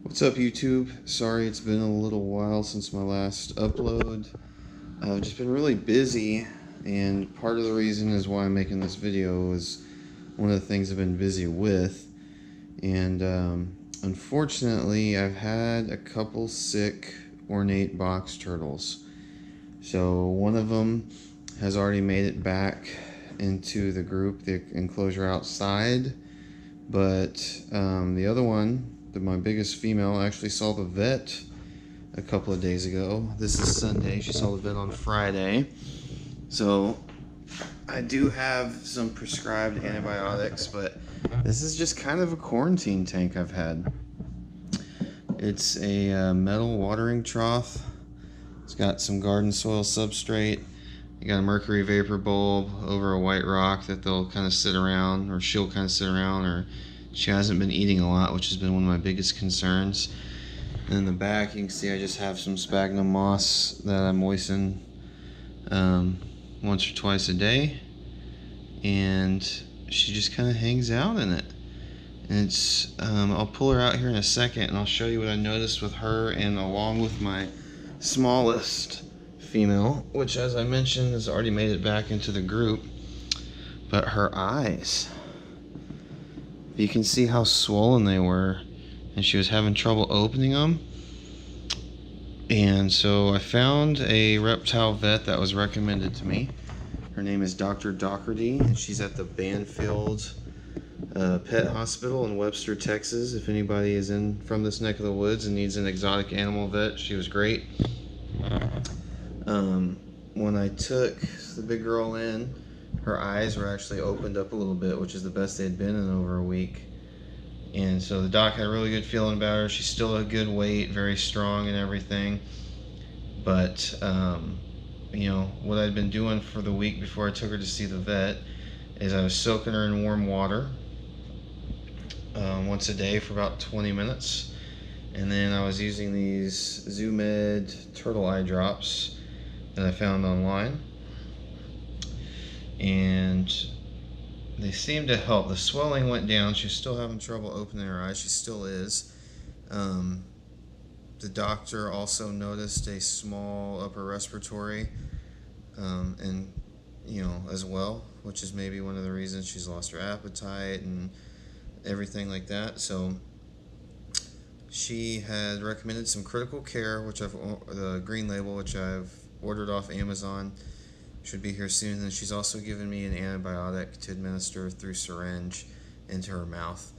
What's up, YouTube? Sorry it's been a little while since my last upload. I've just been really busy, and part of the reason is why I'm making this video is one of the things I've been busy with. And unfortunately, I've had a couple sick ornate box turtles. So one of them has already made it back into the group, the enclosure outside, but the other one, my biggest female, actually saw the vet a couple of days ago. This is Sunday. She saw the vet on Friday. So I do have some prescribed antibiotics, but this is just kind of a quarantine tank I've had. It's a metal watering trough. It's got some garden soil substrate. You got a mercury vapor bulb over a white rock that they'll kind of sit around, or she'll kind of sit around, or she hasn't been eating a lot, which has been one of my biggest concerns. And in the back, you can see I just have some sphagnum moss that I moisten once or twice a day, and she just kind of hangs out in it. And it's I'll pull her out here in a second, and I'll show you what I noticed with her, and along with my smallest female, which, as I mentioned, has already made it back into the group. But her eyes, you can see how swollen they were, and she was having trouble opening them. And so I found a reptile vet that was recommended to me. Her name is Dr. Doherty, and she's at the Banfield Pet Hospital in Webster, Texas. If anybody is from this neck of the woods and needs an exotic animal vet, she was great. When I took the big girl in, her eyes were actually opened up a little bit, which is the best they'd been in over a week. And so the doc had a really good feeling about her. She's still a good weight, very strong and everything. But, you know, what I'd been doing for the week before I took her to see the vet is I was soaking her in warm water once a day for about 20 minutes. And then I was using these ZooMed turtle eye drops that I found online, and they seemed to help. The swelling went down. She's still having trouble opening her eyes. She still is. The doctor also noticed a small upper respiratory, and as well, which is maybe one of the reasons she's lost her appetite and everything like that. So she had recommended some critical care, which the green label, which I've ordered off Amazon, should be here soon. And she's also given me an antibiotic to administer through syringe into her mouth.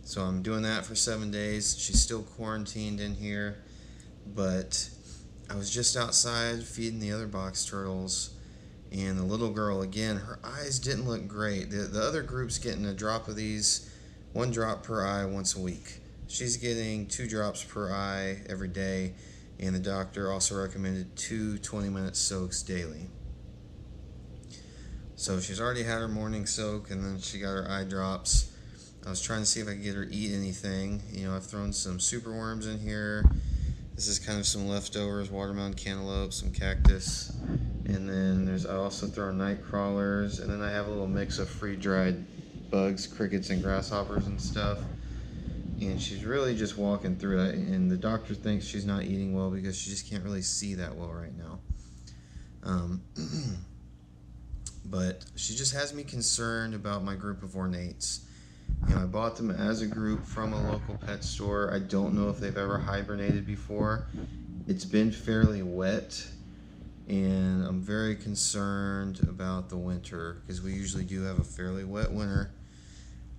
So I'm doing that for 7 days. She's still quarantined in here, but I was just outside feeding the other box turtles, and the little girl, again, her eyes didn't look great. The other group's getting a drop of these, 1 drop per eye once a week. She's getting 2 drops per eye every day, and the doctor also recommended 2 20-minute soaks daily. So she's already had her morning soak, and then she got her eye drops. I was trying to see if I could get her to eat anything. I've thrown some superworms in here. This is kind of some leftovers, watermelon cantaloupe, some cactus, and then I also throw night crawlers, and then I have a little mix of free-dried bugs, crickets, and grasshoppers and stuff. And she's really just walking through it, and the doctor thinks she's not eating well because she just can't really see that well right now. But she just has me concerned about my group of ornates. I bought them as a group from a local pet store. I don't know if they've ever hibernated before. It's been fairly wet, and I'm very concerned about the winter because we usually do have a fairly wet winter.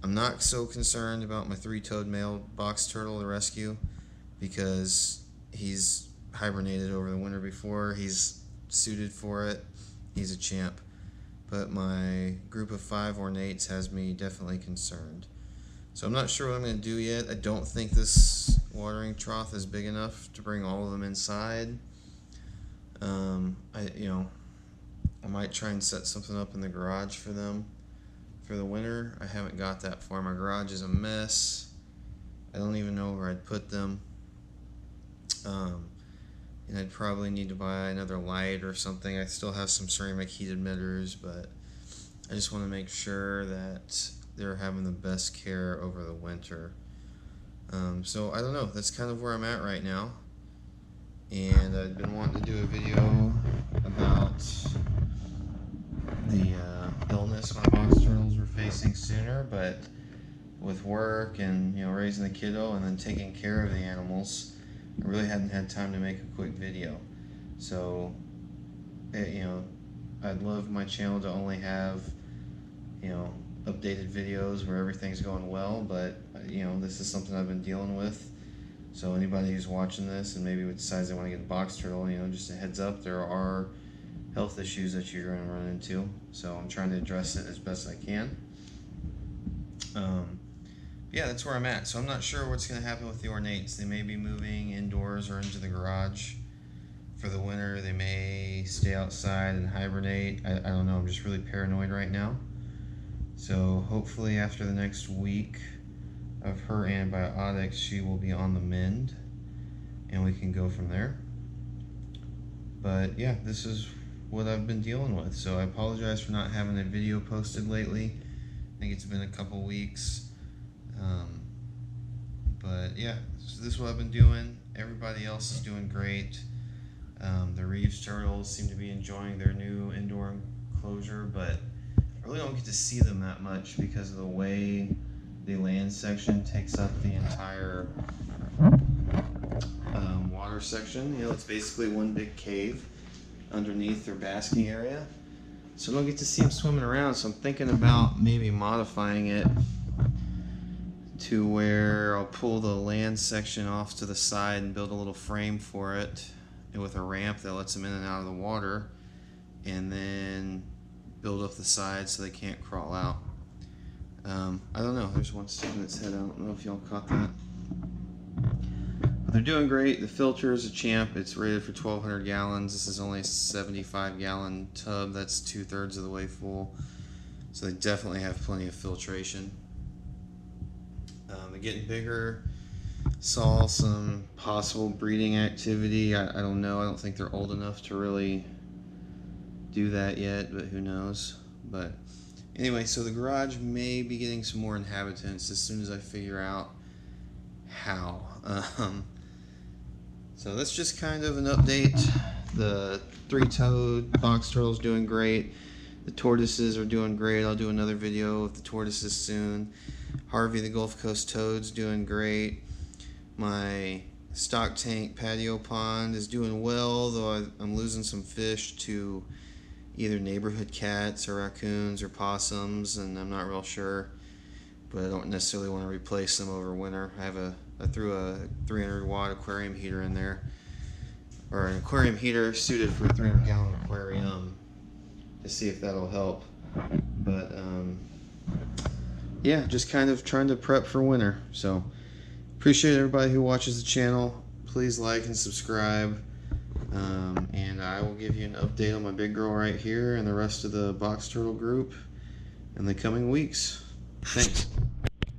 I'm not so concerned about my 3-toed male box turtle to rescue because he's hibernated over the winter before. He's suited for it. He's a champ. But my group of 5 ornates has me definitely concerned. So I'm not sure what I'm going to do yet. I don't think this watering trough is big enough to bring all of them inside. I might try and set something up in the garage for them for the winter. I haven't got that far. My garage is a mess. I don't even know where I'd put them. And I'd probably need to buy another light or something. I still have some ceramic heat emitters, but I just want to make sure that they're having the best care over the winter. So I don't know, that's kind of where I'm at right now. And I've been wanting to do a video about the illness my box turtles were facing sooner, but with work and raising the kiddo and then taking care of the animals, I really hadn't had time to make a quick video. So I'd love my channel to only have updated videos where everything's going well, but this is something I've been dealing with. So anybody who's watching this and maybe decides they want to get a box turtle, just a heads up, there are health issues that you're going to run into. So I'm trying to address it as best I can. Yeah, that's where I'm at. So I'm not sure what's going to happen with the ornates. They may be moving indoors or into the garage for the winter. They may stay outside and hibernate. I don't know. I'm just really paranoid right now. So hopefully after the next week of her antibiotics, she will be on the mend and we can go from there. But yeah, this is what I've been dealing with. So I apologize for not having a video posted lately. I think it's been a couple weeks. But yeah, so this is what I've been doing. Everybody else is doing great. The Reeves turtles seem to be enjoying their new indoor enclosure, but I really don't get to see them that much because of the way the land section takes up the entire water section. It's basically one big cave underneath their basking area. So I don't get to see them swimming around, so I'm thinking about maybe modifying it to where I'll pull the land section off to the side and build a little frame for it with a ramp that lets them in and out of the water, and then build up the sides so they can't crawl out. I don't know, there's one sticking its head out. I don't know if y'all caught that. But they're doing great. The filter is a champ. It's rated for 1,200 gallons. This is only a 75-gallon tub. That's 2/3 of the way full. So they definitely have plenty of filtration. They're getting bigger. Saw some possible breeding activity. I don't know. I don't think they're old enough to really do that yet, but who knows. But anyway, so the garage may be getting some more inhabitants as soon as I figure out how. So that's just kind of an update. The three-toed box turtle's doing great. The tortoises are doing great. I'll do another video of the tortoises soon. Harvey the Gulf Coast toad's doing great. My stock tank patio pond is doing well, though I'm losing some fish to either neighborhood cats or raccoons or possums, and I'm not real sure, but I don't necessarily want to replace them over winter. I threw a 300-watt aquarium heater in there, or an aquarium heater suited for a 300-gallon aquarium, to see if that'll help. But yeah, just kind of trying to prep for winter. So appreciate everybody who watches the channel. Please like and subscribe. And I will give you an update on my big girl right here and the rest of the box turtle group in the coming weeks. Thanks.